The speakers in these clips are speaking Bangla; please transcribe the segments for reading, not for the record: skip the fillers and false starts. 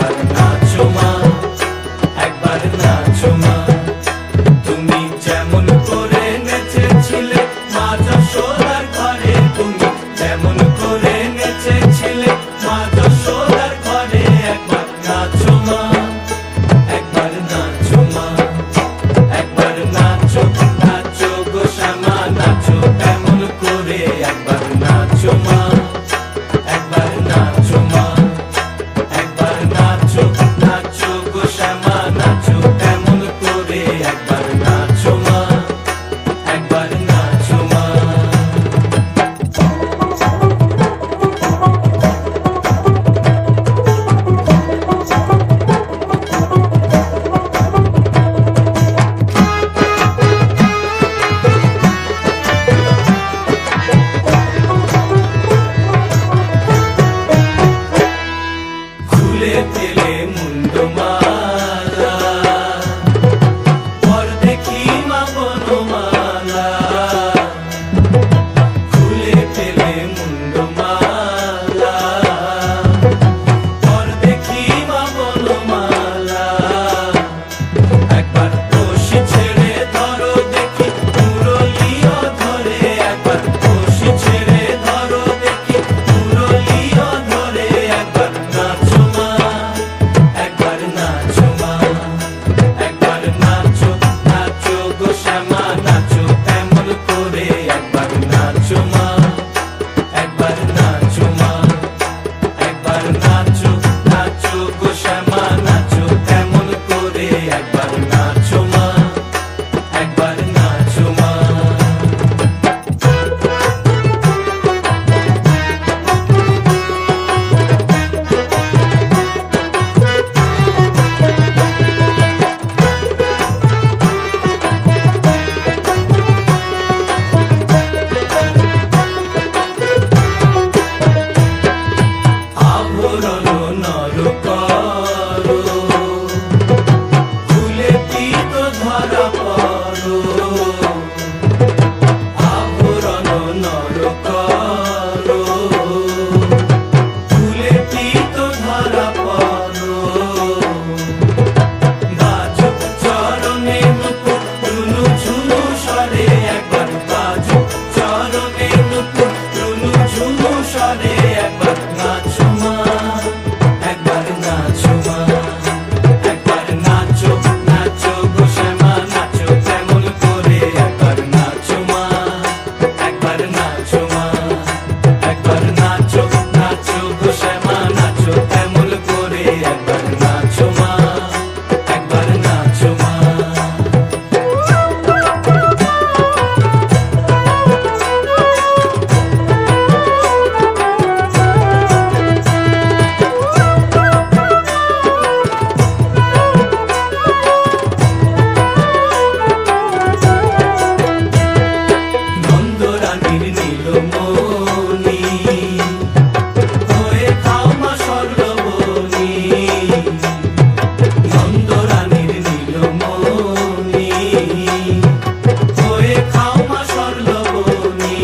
একবার নাচো মা, একবার নাচো মা। তুমি যেমন করে নেচেছিলে মা যশোদার ঘরে, তুমি যেমন করে নেচেছিলে মা যশোদার ঘরে, একবার নাচো মা, একবার নাচো মা, একবার নাচো, নাচো গো শ্যামা নাচো তেমন করে, একবার নাচো মা, একবার নাচো মা, একবার নাচো, নাচো গো শ্যামা নাচো তেমন করে, একবার নাচো মা, একবার নাচো মা। খুলে ফেলে মুন্ডমালা, পর দেখি মা বনমালা। খুলে ফেলে মুন্ডমালা, পর দেখি মা বনমালা। একবার কষি ছেড়ে ধরো দেখি মুরলিও ধরে, একবার কষি ছেড়ে ধরো দেখি মুরলিও ধরে, একবার নাচো মা, একবার নাচো মা, একবার নাচো, নাচো গো শ্যামা নাচো তেমন করে, একবার নাচো মা, একবার নাচো মা, একবার নাচো, নাচো গো শ্যামা নাচো তেমন করে, একবার নাচো মা, একবার নাচো মা। আভরণ নর করো, খুলে পিত ধরা পড়ো। আভরণ নর করো, খুলে পিত ধরা পড়ো। বাজো চরণে নুপুর রুনু ঝুনু স্বরে, একবার বাজো চরণে নুপুর রুনু ঝুনু স্বরে, একবার নাচো মা, একবার নাচো মা, একবার নাচো, নাচো গো শ্যামা নাচো তেমন করে, একবার নাচো মা, একবার নাচো মা, একবার নাচো, নাচো গো শ্যামা নাচো তেমন করে, একবার নাচো মা, একবার নাচো মা। নন্দরানীর নীলমণি হয়ে খাও মা স্বর্ণবনী, নন্দরানীর নীলমণি হয়ে খাও মা স্বর্ণবনী।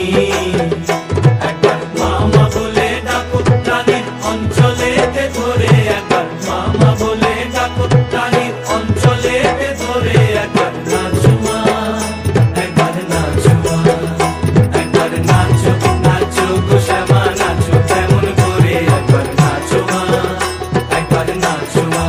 একবার মামা বলে ডাকো রানীর অঞ্চলেতে ধরে, একবার মামা বলে ডাকো রানীর অঞ্চলেতে ধরে, একবার নাচো মা, একবার নাচো মা, একবার নাচো, নাচো গো শ্যামা নাচো তেমন করে, একবার নাচো মা, একবার নাচো মা।